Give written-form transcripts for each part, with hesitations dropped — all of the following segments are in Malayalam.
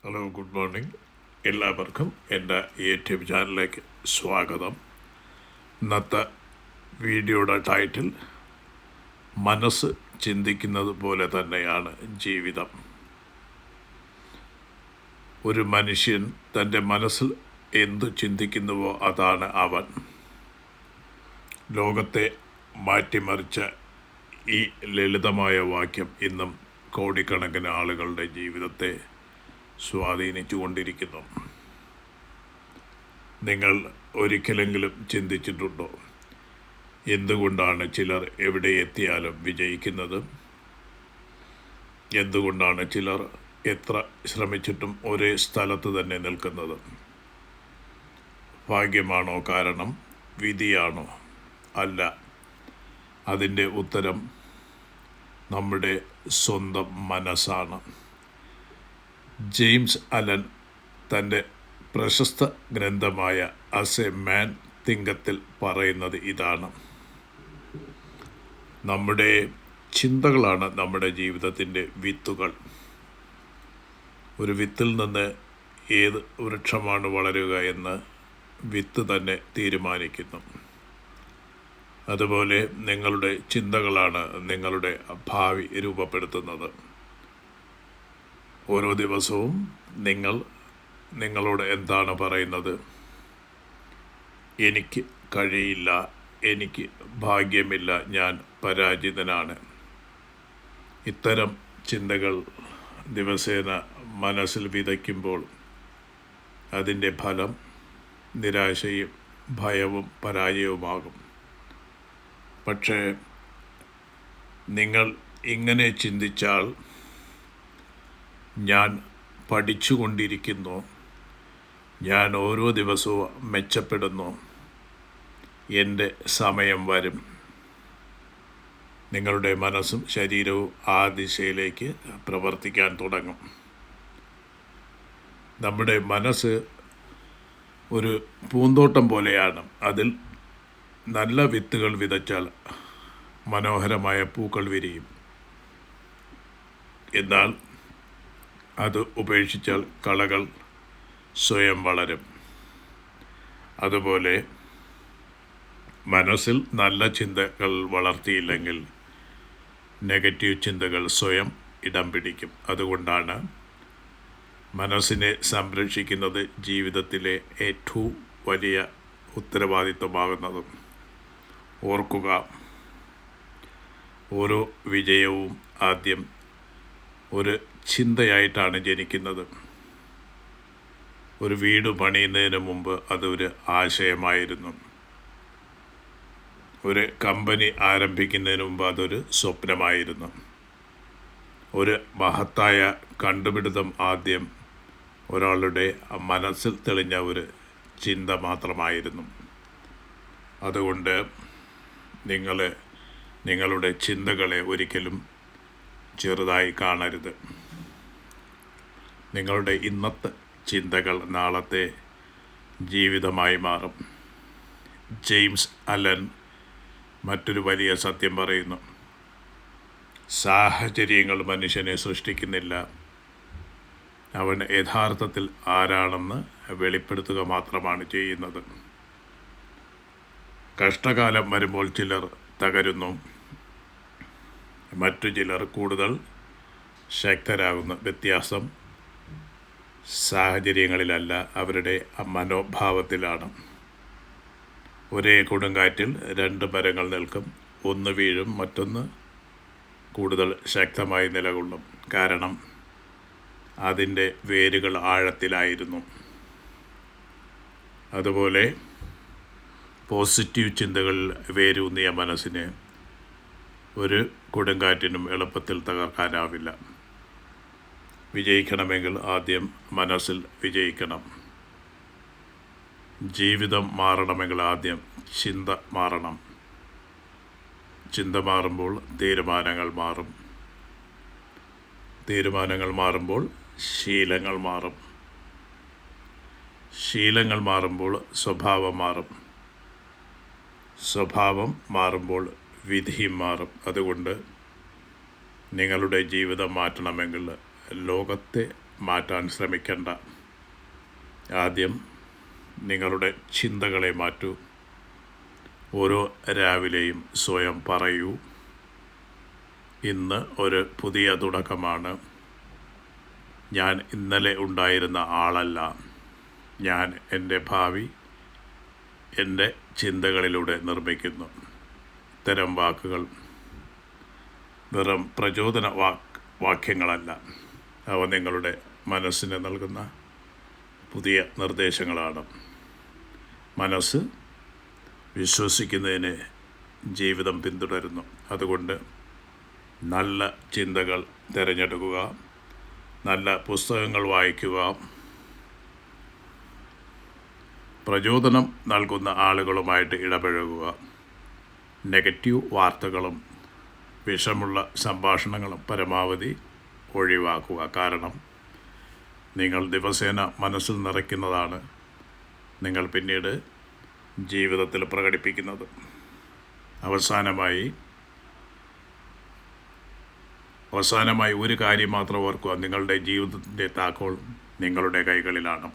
Hello, good morning. എല്ലാവർക്കും എൻ്റെ യൂട്യൂബ് ചാനലിലേക്ക് സ്വാഗതം. ഇന്നത്തെ വീഡിയോയുടെ ടൈറ്റിൽ മനസ്സ് ചിന്തിക്കുന്നത് പോലെ തന്നെയാണ് ജീവിതം. ഒരു മനുഷ്യൻ തൻ്റെ മനസ്സിൽ എന്തു ചിന്തിക്കുന്നുവോ അതാണ് അവൻ. ലോകത്തെ മാറ്റിമറിച്ച ഈ ലളിതമായ വാക്യം ഇന്നും കോടിക്കണക്കിന് ആളുകളുടെ ജീവിതത്തെ സ്വാധീനിച്ചു കൊണ്ടിരിക്കുന്നു. നിങ്ങൾ ഒരിക്കലെങ്കിലും ചിന്തിച്ചിട്ടുണ്ടോ, എന്തുകൊണ്ടാണ് ചിലർ എവിടെ എത്തിയാലും വിജയിക്കുന്നത്? എന്തുകൊണ്ടാണ് ചിലർ എത്ര ശ്രമിച്ചിട്ടും ഒരേ സ്ഥലത്ത് തന്നെ നിൽക്കുന്നത്? ഭാഗ്യമാണോ കാരണം? വിധിയാണോ? അല്ല. അതിൻ്റെ ഉത്തരം നമ്മുടെ സ്വന്തം മനസ്സാണ്. ജെയിംസ് അലൻ തൻ്റെ പ്രശസ്ത ഗ്രന്ഥമായ ആസ് എ മാൻ തിങ്കത്തിൽ പറയുന്നത് ഇതാണ്: നമ്മുടെ ചിന്തകളാണ് നമ്മുടെ ജീവിതത്തിൻ്റെ വിത്തുകൾ. ഒരു വിത്തിൽ നിന്ന് ഏത് വൃക്ഷമാണ് വളരുക എന്ന് വിത്ത് തന്നെ തീരുമാനിക്കുന്നു. അതുപോലെ നിങ്ങളുടെ ചിന്തകളാണ് നിങ്ങളുടെ ഭാവി രൂപപ്പെടുത്തുന്നത്. ഓരോ ദിവസവും നിങ്ങൾ നിങ്ങളോട് എന്താണ് പറയുന്നത്? എനിക്ക് കഴിയില്ല, എനിക്ക് ഭാഗ്യമില്ല, ഞാൻ പരാജിതനാണ്. ഇത്തരം ചിന്തകൾ ദിവസേന മനസ്സിൽ വിതയ്ക്കുമ്പോൾ അതിൻ്റെ ഫലം നിരാശയും ഭയവും പരാജയവുമാകും. പക്ഷേ നിങ്ങൾ ഇങ്ങനെ ചിന്തിച്ചാൽ, ഞാൻ പഠിച്ചുകൊണ്ടിരിക്കുന്നു, ഞാൻ ഓരോ ദിവസവും മെച്ചപ്പെടുന്നു, എൻ്റെ സമയം വരും, നിങ്ങളുടെ മനസ്സും ശരീരവും ആ ദിശയിലേക്ക് പ്രവർത്തിക്കാൻ തുടങ്ങും. നമ്മുടെ മനസ്സ് ഒരു പൂന്തോട്ടം പോലെയാണ്. അതിൽ നല്ല വിത്തുകൾ വിതച്ചാൽ മനോഹരമായ പൂക്കൾ വിരിയും. എന്നാൽ അത് ഉപേക്ഷിച്ചാൽ കളകൾ സ്വയം വളരും. അതുപോലെ മനസ്സിൽ നല്ല ചിന്തകൾ വളർത്തിയില്ലെങ്കിൽ നെഗറ്റീവ് ചിന്തകൾ സ്വയം ഇടം പിടിക്കും. അതുകൊണ്ടാണ് മനസ്സിനെ സംരക്ഷിക്കുന്നത് ജീവിതത്തിലെ ഏറ്റവും വലിയ ഉത്തരവാദിത്വമാകുന്നത്. ഓർക്കുക, ഓരോ വിജയവും ആദ്യം ഒരു ചിന്തയായിട്ടാണ് ജനിക്കുന്നത്. ഒരു വീട് പണിയുന്നതിന് മുമ്പ് അതൊരു ആശയമായിരുന്നു. ഒരു കമ്പനി ആരംഭിക്കുന്നതിന് മുമ്പ് അതൊരു സ്വപ്നമായിരുന്നു. ഒരു മഹത്തായ കണ്ടുപിടുത്തം ആദ്യം ഒരാളുടെ മനസ്സിൽ തെളിഞ്ഞ ഒരു ചിന്ത മാത്രമായിരുന്നു. അതുകൊണ്ട് നിങ്ങളുടെ ചിന്തകളെ ഒരിക്കലും ചെറുതായി കാണരുത്. നിങ്ങളുടെ ഇന്നത്തെ ചിന്തകൾ നാളത്തെ ജീവിതമായി മാറും. ജെയിംസ് അലൻ മറ്റൊരു വലിയ സത്യം പറയുന്നു: സാഹചര്യങ്ങൾ മനുഷ്യനെ സൃഷ്ടിക്കുന്നില്ല, അവൻ യഥാർത്ഥത്തിൽ ആരാണെന്ന് വെളിപ്പെടുത്തുക മാത്രമാണ് ചെയ്യുന്നത്. കഷ്ടകാലം വരുമ്പോൾ ചിലർ തകരുന്നു, മറ്റു ചിലർ കൂടുതൽ ശക്തരാകുന്നു. വ്യത്യാസം സാഹചര്യങ്ങളിലല്ല, അവരുടെ മനോഭാവത്തിലാണ്. ഒരേ കൊടുങ്കാറ്റിൽ രണ്ട് മരങ്ങൾ നിൽക്കും. ഒന്ന് വീഴും, മറ്റൊന്ന് കൂടുതൽ ശക്തമായി നിലകൊള്ളും. കാരണം അതിൻ്റെ വേരുകൾ ആഴത്തിലായിരുന്നു. അതുപോലെ പോസിറ്റീവ് ചിന്തകളിൽ വേരൂന്നിയ മനസ്സിനെ ഒരു കൊടുങ്കാറ്റിനും എളുപ്പത്തിൽ തകർക്കാനാവില്ല. വിജയിക്കണമെങ്കിൽ ആദ്യം മനസ്സിൽ വിജയിക്കണം. ജീവിതം മാറണമെങ്കിൽ ആദ്യം ചിന്ത മാറണം. ചിന്ത മാറുമ്പോൾ തീരുമാനങ്ങൾ മാറും. തീരുമാനങ്ങൾ മാറുമ്പോൾ ശീലങ്ങൾ മാറും. ശീലങ്ങൾ മാറുമ്പോൾ സ്വഭാവം മാറും. സ്വഭാവം മാറുമ്പോൾ വിധിയും മാറും. അതുകൊണ്ട് നിങ്ങളുടെ ജീവിതം മാറ്റണമെങ്കിൽ ലോകത്തെ മാറ്റാൻ ശ്രമിക്കേണ്ട. ആദ്യം നിങ്ങളുടെ ചിന്തകളെ മാറ്റൂ. ഓരോ രാവിലെയും സ്വയം പറയൂ, ഇന്ന് ഒരു പുതിയ തുടക്കമാണ്. ഞാൻ ഇന്നലെ ഉണ്ടായിരുന്ന ആളല്ല. ഞാൻ എൻ്റെ ഭാവി എൻ്റെ ചിന്തകളിലൂടെ നിർമ്മിക്കുന്നു. ഇത്തരം വാക്കുകൾ വെറും പ്രചോദന വാക്യങ്ങളല്ല. അവ നിങ്ങളുടെ മനസ്സിന് നൽകുന്ന പുതിയ നിർദ്ദേശങ്ങളാണ്. മനസ്സ് വിശ്വസിക്കുന്നതിന് ജീവിതം പിന്തുടരുന്നു. അതുകൊണ്ട് നല്ല ചിന്തകൾ തിരഞ്ഞെടുക്കുക, നല്ല പുസ്തകങ്ങൾ വായിക്കുക, പ്രചോദനം നൽകുന്ന ആളുകളുമായിട്ട് ഇടപഴകുക, നെഗറ്റീവ് വാർത്തകളും വിഷമുള്ള സംഭാഷണങ്ങളും പരമാവധി ഒഴിവാക്കുക. കാരണം നിങ്ങൾ ദിവസേന മനസ്സിൽ നിറയ്ക്കുന്നതാണ് നിങ്ങൾ പിന്നീട് ജീവിതത്തിൽ പ്രകടിപ്പിക്കുന്നത്. അവസാനമായി ഒരു കാര്യം മാത്രം ഓർക്കുക, നിങ്ങളുടെ ജീവിതത്തിൻ്റെ താക്കോൽ നിങ്ങളുടെ കൈകളിലാണ്.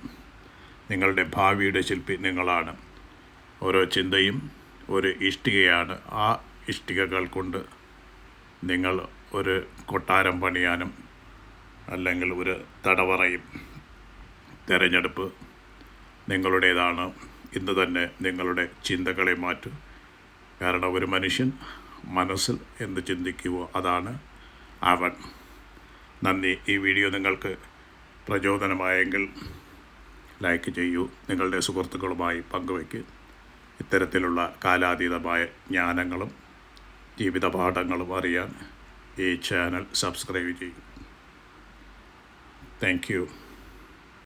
നിങ്ങളുടെ ഭാവിയുടെ ശില്പി നിങ്ങളാണ്. ഓരോ ചിന്തയും ഒരു ഇഷ്ടികയാണ്. ആ ഇഷ്ടികകൾ കൊണ്ട് നിങ്ങൾ ഒരു കൊട്ടാരം പണിയാനും അല്ലെങ്കിൽ ഒരു തടവറയും. തിരഞ്ഞെടുപ്പ് നിങ്ങളുടേതാണ്. ഇന്ന് തന്നെ നിങ്ങളുടെ ചിന്തകളെ മാറ്റൂ. കാരണം ഒരു മനുഷ്യൻ മനസ്സിൽ എന്ത് ചിന്തിക്കുവോ അതാണ് അവൻ. നന്ദി. ഈ വീഡിയോ നിങ്ങൾക്ക് പ്രചോദനമായെങ്കിൽ ലൈക്ക് ചെയ്യൂ, നിങ്ങളുടെ സുഹൃത്തുക്കളുമായി പങ്കുവയ്ക്കൂ. ഇത്തരത്തിലുള്ള കാലാതീതമായ ജ്ഞാനങ്ങളും ജീവിത പാഠങ്ങളും അറിയാൻ ഈ ചാനൽ സബ്സ്ക്രൈബ് ചെയ്യൂ. Thank you.